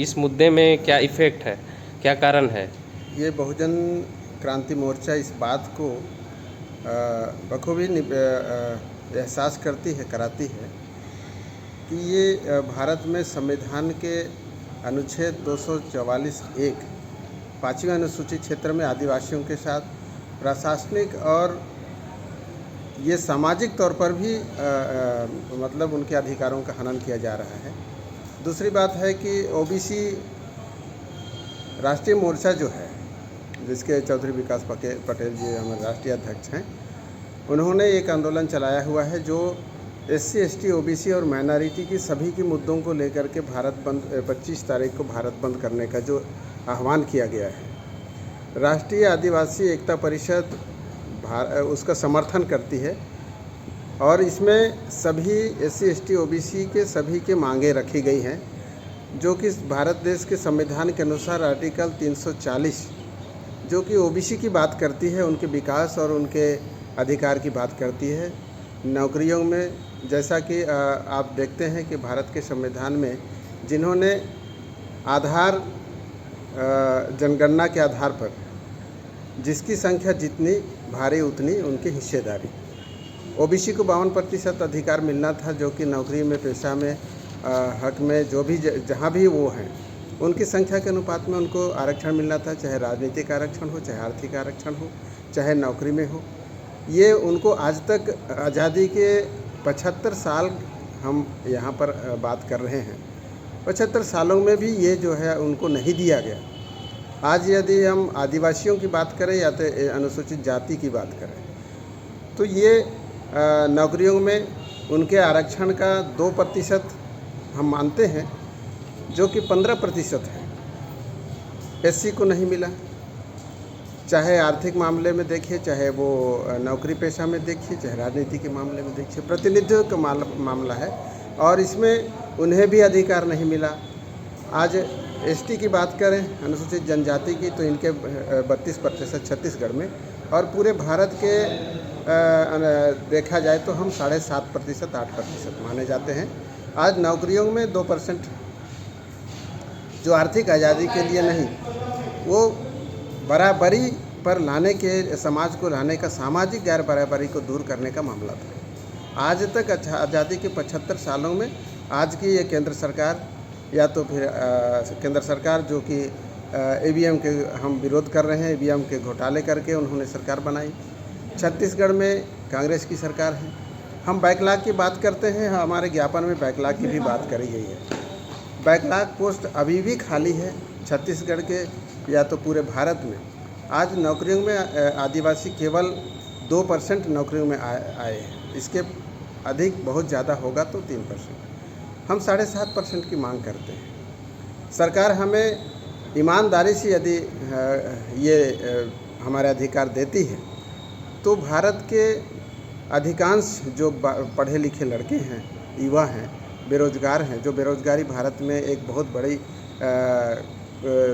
इस मुद्दे में क्या इफ़ेक्ट है, क्या कारण है? ये बहुजन क्रांति मोर्चा इस बात को बखूबी एहसास कराती है कि ये भारत में संविधान के अनुच्छेद 244(1) 5वीं अनुसूचित क्षेत्र में आदिवासियों के साथ प्रशासनिक और ये सामाजिक तौर पर भी मतलब उनके अधिकारों का हनन किया जा रहा है। दूसरी बात है कि ओबीसी राष्ट्रीय मोर्चा जो है, जिसके चौधरी विकास पटेल जी हमारे राष्ट्रीय अध्यक्ष हैं, उन्होंने एक आंदोलन चलाया हुआ है जो SC ST OBC और माइनॉरिटी की सभी के मुद्दों को लेकर के भारत बंद 25 तारीख को भारत बंद करने का जो आह्वान किया गया है। राष्ट्रीय आदिवासी एकता परिषद उसका समर्थन करती है और इसमें सभी SC ST OBC के सभी के मांगे रखी गई हैं, जो कि भारत देश के संविधान के अनुसार आर्टिकल 340 जो कि OBC की बात करती है, उनके विकास और उनके अधिकार की बात करती है। नौकरियों में जैसा कि आप देखते हैं कि भारत के संविधान में जिन्होंने आधार जनगणना के आधार पर जिसकी संख्या जितनी भारी उतनी उनकी हिस्सेदारी, OBC को 52% अधिकार मिलना था, जो कि नौकरी में, पेशा में, हक में, जो भी जहाँ भी वो हैं उनकी संख्या के अनुपात में उनको आरक्षण मिलना था, चाहे राजनीतिक आरक्षण हो, चाहे आर्थिक आरक्षण हो, चाहे नौकरी में हो। ये उनको आज तक आज़ादी के 75 साल हम यहाँ पर बात कर रहे हैं, 75 सालों में भी ये जो है उनको नहीं दिया गया। आज यदि हम आदिवासियों की बात करें या तो अनुसूचित जाति की बात करें, तो ये नौकरियों में उनके आरक्षण का 2% हम मानते हैं, जो कि 15% है, SC को नहीं मिला। चाहे आर्थिक मामले में देखिए, चाहे वो नौकरी पेशा में देखिए, चाहे राजनीति के मामले में देखिए, प्रतिनिधित्व का मामला है और इसमें उन्हें भी अधिकार नहीं मिला। आज ST की बात करें, अनुसूचित जनजाति की, तो इनके 32% छत्तीसगढ़ में, और पूरे भारत के देखा जाए तो हम 7.5% 8% माने जाते हैं। आज नौकरियों में 2% जो आर्थिक आज़ादी के लिए नहीं, वो बराबरी पर लाने के, समाज को लाने का, सामाजिक गैर बराबरी को दूर करने का मामला था। आज तक आज़ादी के 75 सालों में आज की ये केंद्र सरकार या तो फिर केंद्र सरकार जो कि EVM के हम विरोध कर रहे हैं, EVM के घोटाले करके उन्होंने सरकार बनाई। छत्तीसगढ़ में कांग्रेस की सरकार है। हम बैकलॉग की बात करते हैं, हमारे ज्ञापन में बैकलॉग की भी बात करी गई है। बैकलॉग पोस्ट अभी भी खाली है छत्तीसगढ़ के या तो पूरे भारत में। आज नौकरियों में आदिवासी केवल 2% नौकरियों में आए हैं, इसके अधिक बहुत ज़्यादा होगा तो 3%। हम 7.5% की मांग करते हैं। सरकार हमें ईमानदारी से यदि ये हमारे अधिकार देती है तो भारत के अधिकांश जो पढ़े लिखे लड़के हैं, युवा हैं, बेरोज़गार हैं, जो बेरोज़गारी भारत में एक बहुत बड़ी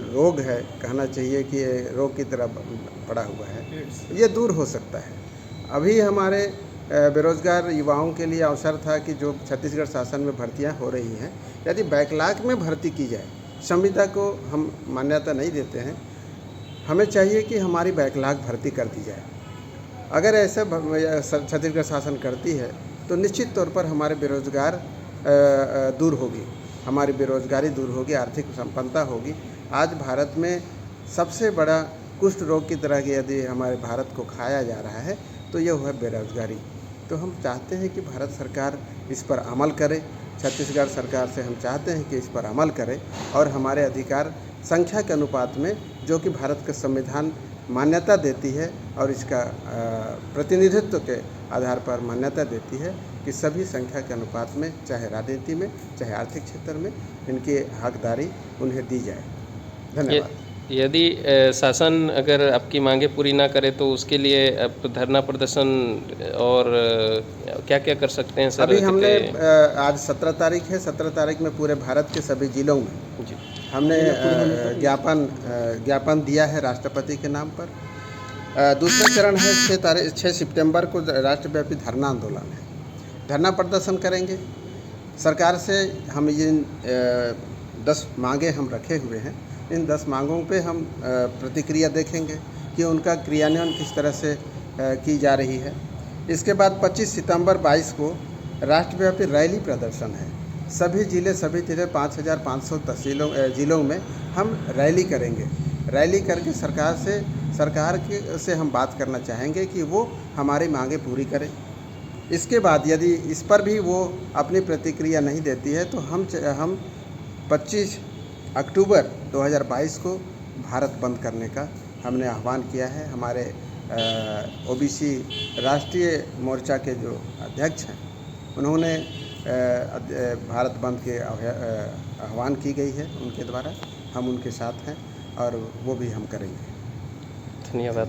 रोग है, कहना चाहिए कि रोग की तरह पड़ा हुआ है, ये दूर हो सकता है। अभी हमारे बेरोज़गार युवाओं के लिए अवसर था कि जो छत्तीसगढ़ शासन में भर्तियां हो रही हैं, यदि बैकलॉग में भर्ती की जाए, संविदा को हम मान्यता नहीं देते हैं, हमें चाहिए कि हमारी बैकलॉग भर्ती कर दी जाए। अगर ऐसा छत्तीसगढ़ शासन करती है तो निश्चित तौर पर हमारे बेरोज़गार दूर होगी, हमारी बेरोज़गारी दूर होगी, आर्थिक संपन्नता होगी। आज भारत में सबसे बड़ा कुष्ठ रोग की तरह यदि हमारे भारत को खाया जा रहा है तो यह है बेरोज़गारी। तो हम चाहते हैं कि भारत सरकार इस पर अमल करे, छत्तीसगढ़ सरकार से हम चाहते हैं कि इस पर अमल करे और हमारे अधिकार संख्या के अनुपात में, जो कि भारत का संविधान मान्यता देती है और इसका प्रतिनिधित्व के आधार पर मान्यता देती है कि सभी संख्या के अनुपात में, चाहे राजनीति में, चाहे आर्थिक क्षेत्र में, इनकी हकदारी उन्हें दी जाए। धन्यवाद। यदि शासन अगर आपकी मांगे पूरी ना करे तो उसके लिए आप धरना प्रदर्शन और क्या क्या कर सकते हैं सर? अभी हमने आज 17 तारीख है, 17 तारीख में पूरे भारत के सभी जिलों में जी हमने ज्ञापन दिया है राष्ट्रपति के नाम पर। दूसरा चरण है 6 सितंबर को राष्ट्रव्यापी धरना आंदोलन है। धरना प्रदर्शन करेंगे। सरकार से हम ये 10 मांगे हम रखे हुए हैं। इन 10 मांगों पे हम प्रतिक्रिया देखेंगे कि उनका क्रियान्वयन किस तरह से की जा रही है। इसके बाद 25 सितंबर 22 को राष्ट्रव्यापी रैली प्रदर्शन है। सभी ज़िले सभी 5500 तहसीलों ज़िलों में हम रैली करेंगे। रैली करके सरकार से हम बात करना चाहेंगे कि वो हमारी मांगें पूरी करें। इसके बाद यदि इस पर भी वो अपनी प्रतिक्रिया नहीं देती है तो हम 25 अक्टूबर 2022 को भारत बंद करने का हमने आह्वान किया है। हमारे ओबीसी राष्ट्रीय मोर्चा के जो अध्यक्ष हैं उन्होंने भारत बंद के आह्वान की गई है उनके द्वारा। हम उनके साथ हैं और वो भी हम करेंगे। धन्यवाद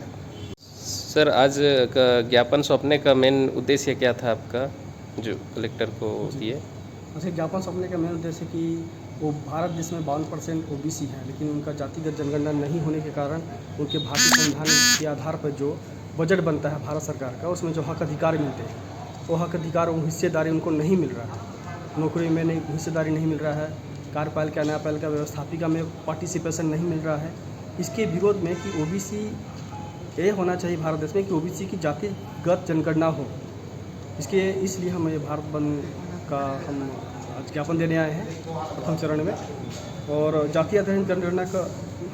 सर। आज का ज्ञापन सौंपने का मेन उद्देश्य क्या था आपका जो कलेक्टर को दिए? वैसे ज्ञापन सौंपने का मेन उद्देश्य कि वो भारत देश में 52% ओबीसी है, लेकिन उनका जातिगत जनगणना नहीं होने के कारण उनके भारतीय संविधान के आधार पर जो बजट बनता है भारत सरकार का, उसमें जो हक अधिकार मिलते हैं वो हक अधिकार वो हिस्सेदारी उनको नहीं मिल रहा है। नौकरी में नहीं हिस्सेदारी नहीं मिल रहा है, कार्यपालिका न्यायपालिका व्यवस्थापिका में पार्टिसिपेशन नहीं मिल रहा है। इसके विरोध में कि ओबीसी ये होना चाहिए भारत देश में कि ओबीसी की जातिगत जनगणना हो। इसलिए हम ये भारत बंद का हम आज ज्ञापन देने आए हैं प्रथम चरण में। और जातीय आधारित जनगणना का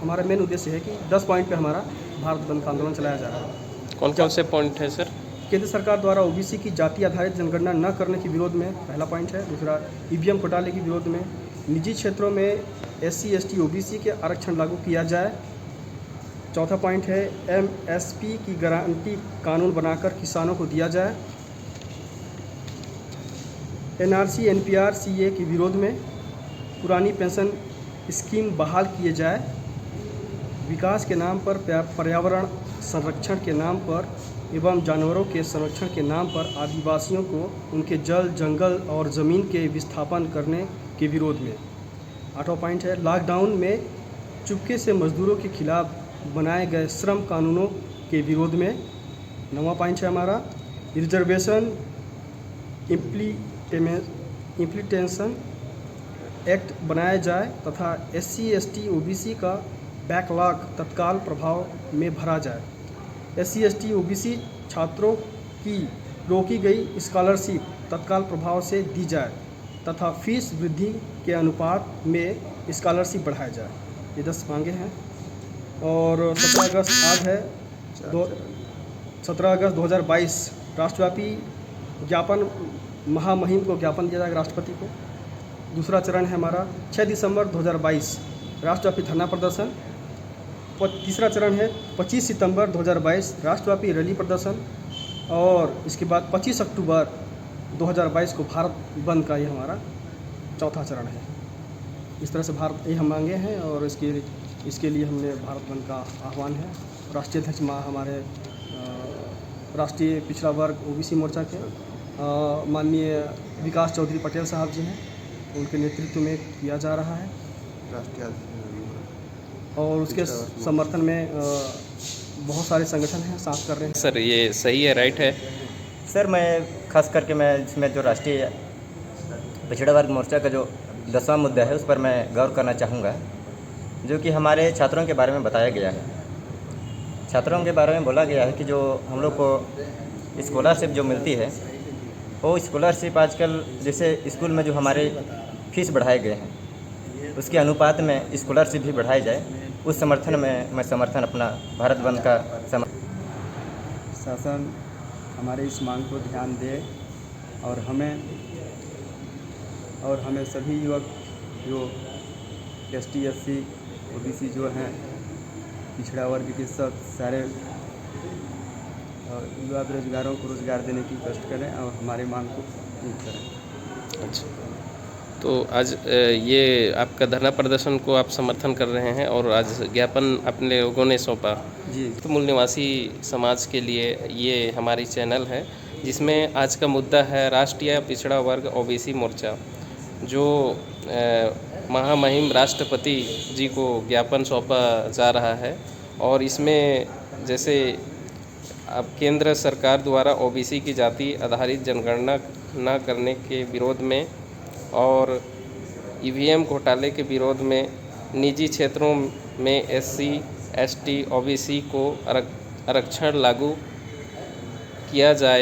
हमारा मेन उद्देश्य है कि 10 पॉइंट पे हमारा भारत बंद का आंदोलन चलाया जा रहा है। कौन कौन से पॉइंट है सर? केंद्र सरकार द्वारा ओबीसी की जाति आधारित जनगणना न करने के विरोध में पहला पॉइंट है। दूसरा, ईवीएम घोटाले के विरोध में। निजी क्षेत्रों में SC ST ओबीसी के आरक्षण लागू किया जाए। चौथा पॉइंट है MSP की गारंटी कानून बनाकर किसानों को दिया जाए। NRC NPR CA के विरोध में पुरानी पेंशन स्कीम बहाल किए जाए। विकास के नाम पर पर्यावरण संरक्षण के नाम पर एवं जानवरों के संरक्षण के नाम पर आदिवासियों को उनके जल जंगल और ज़मीन के विस्थापन करने के विरोध में। 8वां पॉइंट है लॉकडाउन में चुपके से मजदूरों के खिलाफ बनाए गए श्रम कानूनों के विरोध में। 9वां पॉइंट है हमारा रिजर्वेशन इम्प्लीटेशन एक्ट बनाया जाए तथा SC ST OBC का बैकलॉग तत्काल प्रभाव में भरा जाए। SC ST OBC छात्रों की रोकी गई स्कॉलरशिप तत्काल प्रभाव से दी जाए तथा फीस वृद्धि के अनुपात में स्कॉलरशिप बढ़ाया जाए। ये 10 मांगे हैं। और 17 अगस्त आज है 17 अगस्त 2022 राष्ट्रव्यापी ज्ञापन महामहिम को ज्ञापन दिया जाएगा राष्ट्रपति को। दूसरा चरण है हमारा 6 दिसंबर 2022 राष्ट्रव्यापी धरना प्रदर्शन। तीसरा चरण है 25 सितंबर 2022 राष्ट्रव्यापी रैली प्रदर्शन। और इसके बाद 25 अक्टूबर 2022 को भारत बंद का ये हमारा चौथा चरण है। इस तरह से भारत ये हम मांगे हैं और इसके लिए हमने भारत बंद का आह्वान है। राष्ट्रीय अध्यक्ष हमारे राष्ट्रीय पिछड़ा वर्ग OBC मोर्चा के माननीय विकास चौधरी पटेल साहब जी हैं, उनके नेतृत्व में किया जा रहा है राष्ट्रीय और उसके समर्थन में बहुत सारे संगठन हैं साथ कर रहे हैं। सर ये सही है, राइट है? सर मैं खास करके मैं इसमें जो राष्ट्रीय पिछड़ा वर्ग मोर्चा का जो 10वां मुद्दा है उस पर मैं गौर करना चाहूँगा, जो कि हमारे छात्रों के बारे में बताया गया है। छात्रों के बारे में बोला गया है कि जो हम लोग को स्कॉलरशिप जो मिलती है वो स्कॉलरशिप आजकल जैसे स्कूल में जो हमारे फीस बढ़ाए गए हैं उसके अनुपात में स्कॉलरशिप भी बढ़ाई जाए, उस समर्थन में मैं समर्थन अपना भारत बंद का शासन हमारे इस मांग को ध्यान दे और हमें सभी युवक जो ST SC OBC जो हैं पिछड़ा वर्ग के सब सारे युवा बेरोजगारों को रोज़गार देने की कष्ट करें और हमारे मांग को पूर्ण करें। अच्छा, तो आज ये आपका धरना प्रदर्शन को आप समर्थन कर रहे हैं और आज ज्ञापन अपने लोगों ने सौंपा जी। तो मूल निवासी समाज के लिए ये हमारी चैनल है जिसमें आज का मुद्दा है राष्ट्रीय पिछड़ा वर्ग OBC मोर्चा, जो महामहिम राष्ट्रपति जी को ज्ञापन सौंपा जा रहा है। और इसमें जैसे अब केंद्र सरकार द्वारा OBC की जाति आधारित जनगणना न करने के विरोध में और ईवीएम घोटाले के विरोध में निजी क्षेत्रों में एससी, एसटी, ओबीसी को आरक्षण लागू किया जाए।